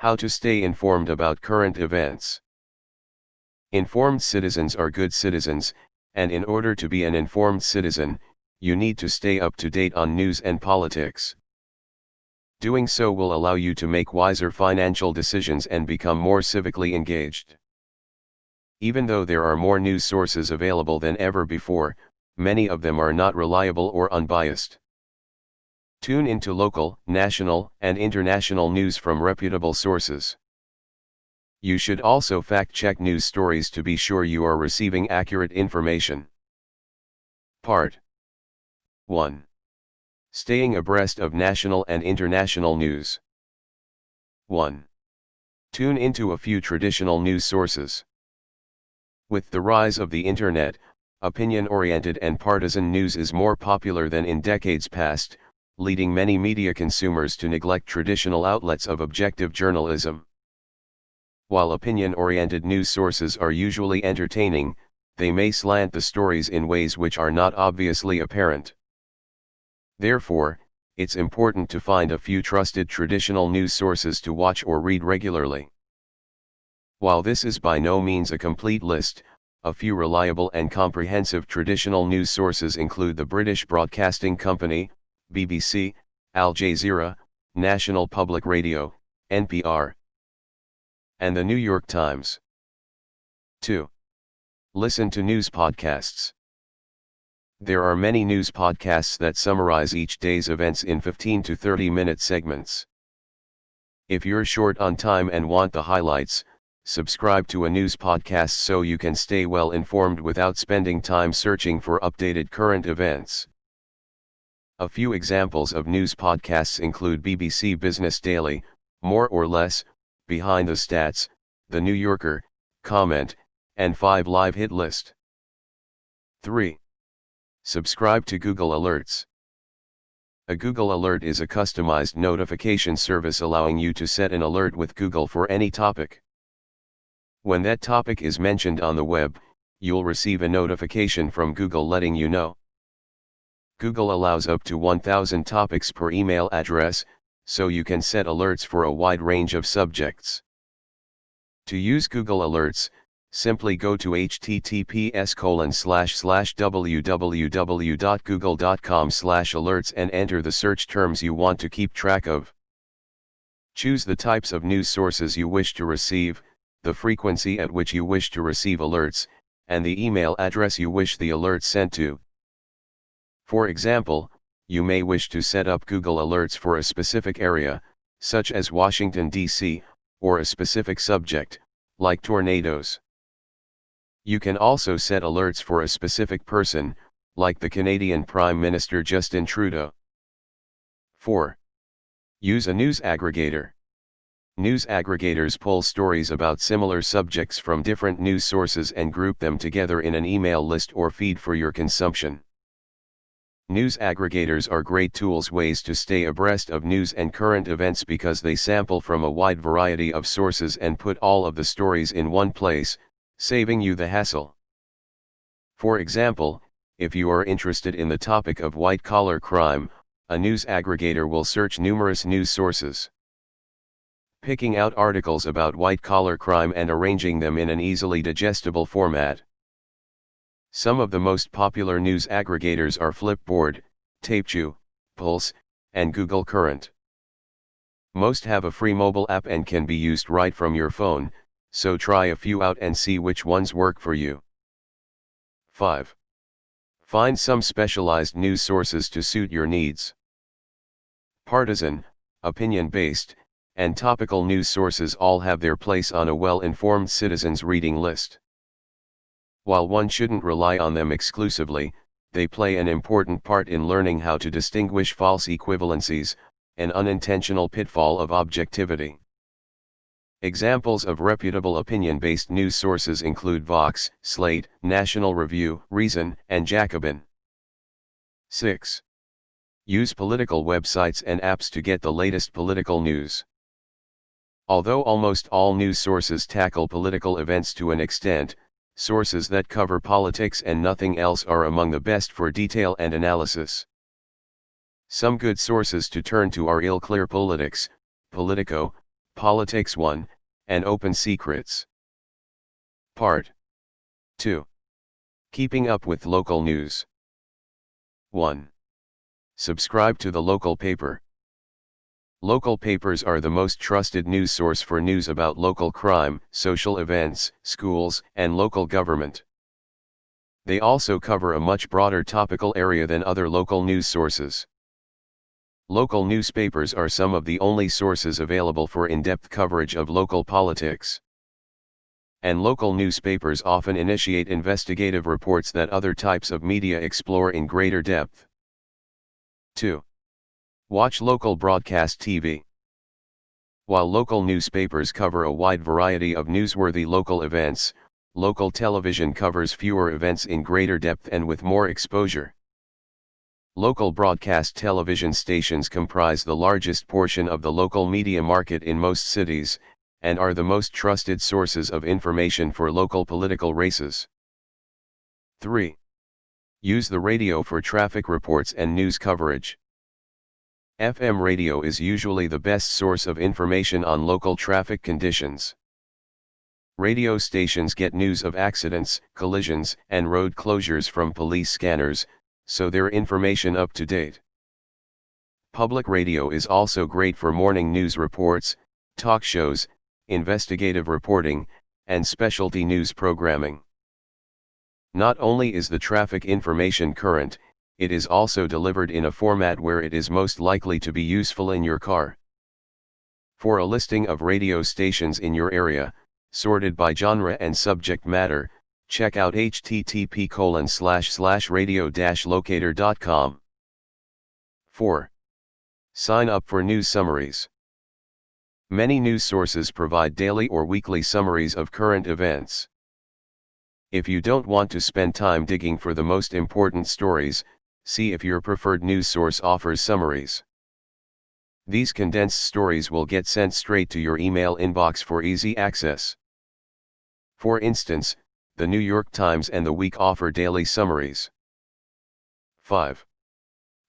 How to stay informed about current events. Informed citizens are good citizens, and in order to be an informed citizen, you need to stay up to date on news and politics. Doing so will allow you to make wiser financial decisions and become more civically engaged. Even though there are more news sources available than ever before, many of them are not reliable or unbiased. Tune into local, national, and international news from reputable sources. You should also fact-check news stories to be sure you are receiving accurate information. Part 1. Staying abreast of national and international news. 1. Tune into a few traditional news sources. With the rise of the internet, opinion-oriented and partisan news is more popular than in decades past, leading many media consumers to neglect traditional outlets of objective journalism. While opinion-oriented news sources are usually entertaining, they may slant the stories in ways which are not obviously apparent. Therefore, it's important to find a few trusted traditional news sources to watch or read regularly. While this is by no means a complete list, a few reliable and comprehensive traditional news sources include the British Broadcasting Company, BBC, Al Jazeera, National Public Radio, NPR, and the New York Times. 2. Listen to news podcasts. There are many news podcasts that summarize each day's events in 15 to 30-minute segments. If you're short on time and want the highlights, subscribe to a news podcast so you can stay well informed without spending time searching for updated current events. A few examples of news podcasts include BBC Business Daily, More or Less, Behind the Stats, The New Yorker, Comment, and 5 Live Hit List. 3. Subscribe to Google Alerts. A Google Alert is a customized notification service allowing you to set an alert with Google for any topic. When that topic is mentioned on the web, you'll receive a notification from Google letting you know. Google allows up to 1,000 topics per email address, so you can set alerts for a wide range of subjects. To use Google Alerts, simply go to https://www.google.com/alerts and enter the search terms you want to keep track of. Choose the types of news sources you wish to receive, the frequency at which you wish to receive alerts, and the email address you wish the alert sent to. For example, you may wish to set up Google Alerts for a specific area, such as Washington, D.C., or a specific subject, like tornadoes. You can also set alerts for a specific person, like the Canadian Prime Minister Justin Trudeau. 4. Use a news aggregator. News aggregators pull stories about similar subjects from different news sources and group them together in an email list or feed for your consumption. News aggregators are great ways to stay abreast of news and current events because they sample from a wide variety of sources and put all of the stories in one place, saving you the hassle. For example, if you are interested in the topic of white-collar crime, a news aggregator will search numerous news sources, picking out articles about white-collar crime and arranging them in an easily digestible format. Some of the most popular news aggregators are Flipboard, Tapechew, Pulse, and Google Current. Most have a free mobile app and can be used right from your phone, so try a few out and see which ones work for you. 5. Find some specialized news sources to suit your needs. Partisan, opinion-based, and topical news sources all have their place on a well-informed citizen's reading list. While one shouldn't rely on them exclusively, they play an important part in learning how to distinguish false equivalencies, an unintentional pitfall of objectivity. Examples of reputable opinion-based news sources include Vox, Slate, National Review, Reason, and Jacobin. 6. Use political websites and apps to get the latest political news. Although almost all news sources tackle political events to an extent, sources that cover politics and nothing else are among the best for detail and analysis. Some good sources to turn to are Il Clear Politics, Politico, Politics 1, and Open Secrets. Part 2. Keeping up with local news. 1. Subscribe to the local paper. Local papers are the most trusted news source for news about local crime, social events, schools, and local government. They also cover a much broader topical area than other local news sources. Local newspapers are some of the only sources available for in-depth coverage of local politics. And local newspapers often initiate investigative reports that other types of media explore in greater depth. 2. Watch local broadcast TV. While local newspapers cover a wide variety of newsworthy local events, local television covers fewer events in greater depth and with more exposure. Local broadcast television stations comprise the largest portion of the local media market in most cities, and are the most trusted sources of information for local political races. 3. Use the radio for traffic reports and news coverage. FM radio is usually the best source of information on local traffic conditions. Radio stations get news of accidents, collisions, and road closures from police scanners, so their information up to date. Public radio is also great for morning news reports, talk shows, investigative reporting, and specialty news programming. Not only is the traffic information current, it is also delivered in a format where it is most likely to be useful in your car. For a listing of radio stations in your area, sorted by genre and subject matter, check out http://radio-locator.com. 4. Sign up for news summaries. Many news sources provide daily or weekly summaries of current events. If you don't want to spend time digging for the most important stories, see if your preferred news source offers summaries. These condensed stories will get sent straight to your email inbox for easy access. For instance, the New York Times and The Week offer daily summaries. 5.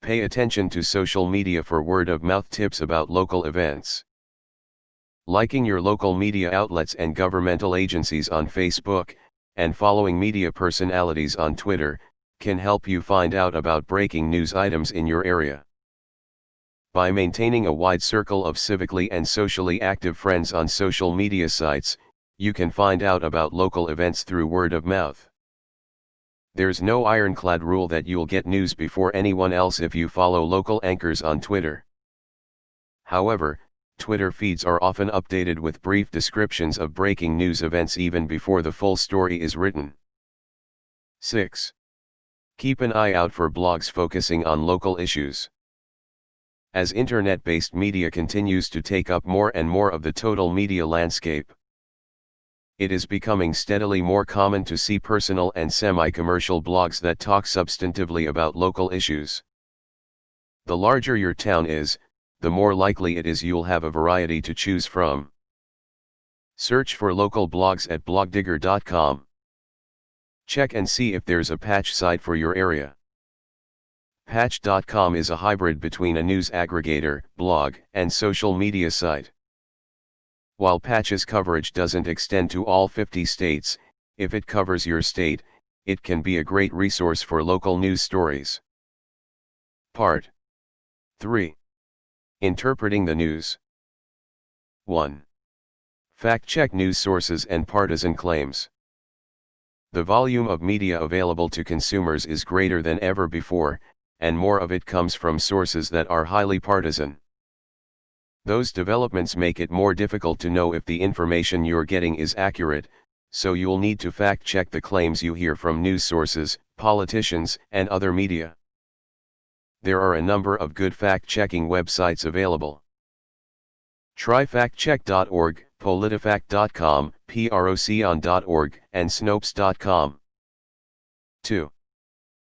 Pay attention to social media for word-of-mouth tips about local events. Liking your local media outlets and governmental agencies on Facebook, and following media personalities on Twitter, can help you find out about breaking news items in your area. By maintaining a wide circle of civically and socially active friends on social media sites, you can find out about local events through word of mouth. There's no ironclad rule that you'll get news before anyone else if you follow local anchors on Twitter. However, Twitter feeds are often updated with brief descriptions of breaking news events even before the full story is written. 6. Keep an eye out for blogs focusing on local issues. As internet-based media continues to take up more and more of the total media landscape, it is becoming steadily more common to see personal and semi-commercial blogs that talk substantively about local issues. The larger your town is, the more likely it is you'll have a variety to choose from. Search for local blogs at blogdigger.com. Check and see if there's a patch site for your area. Patch.com is a hybrid between a news aggregator, blog, and social media site. While Patch's coverage doesn't extend to all 50 states, if it covers your state, it can be a great resource for local news stories. Part 3. Interpreting the news. 1. Fact-check news sources and partisan claims. The volume of media available to consumers is greater than ever before, and more of it comes from sources that are highly partisan. Those developments make it more difficult to know if the information you're getting is accurate, so you'll need to fact-check the claims you hear from news sources, politicians, and other media. There are a number of good fact-checking websites available. Try factcheck.org, politifact.com, procon.org, and snopes.com. 2.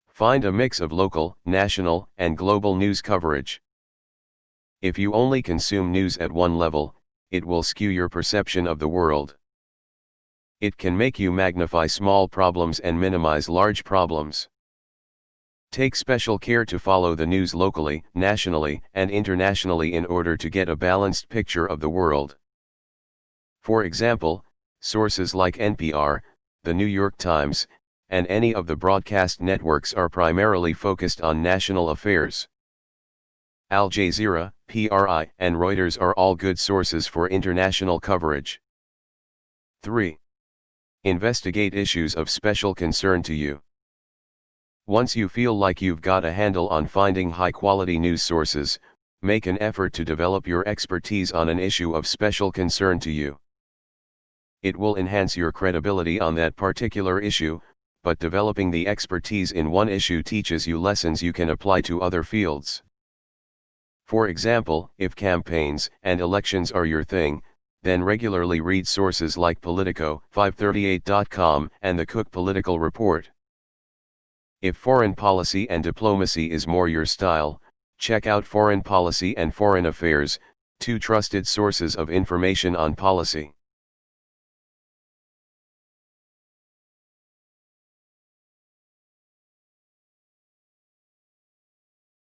Find a mix of local, national, and global news coverage. If you only consume news at one level, it will skew your perception of the world. It can make you magnify small problems and minimize large problems. Take special care to follow the news locally, nationally, and internationally in order to get a balanced picture of the world. For example, sources like NPR, The New York Times, and any of the broadcast networks are primarily focused on national affairs. Al Jazeera, PRI, and Reuters are all good sources for international coverage. 3. Investigate issues of special concern to you. Once you feel like you've got a handle on finding high-quality news sources, make an effort to develop your expertise on an issue of special concern to you. It will enhance your credibility on that particular issue, but developing the expertise in one issue teaches you lessons you can apply to other fields. For example, if campaigns and elections are your thing, then regularly read sources like Politico, 538.com, and the Cook Political Report. If foreign policy and diplomacy is more your style, check out Foreign Policy and Foreign Affairs, two trusted sources of information on policy.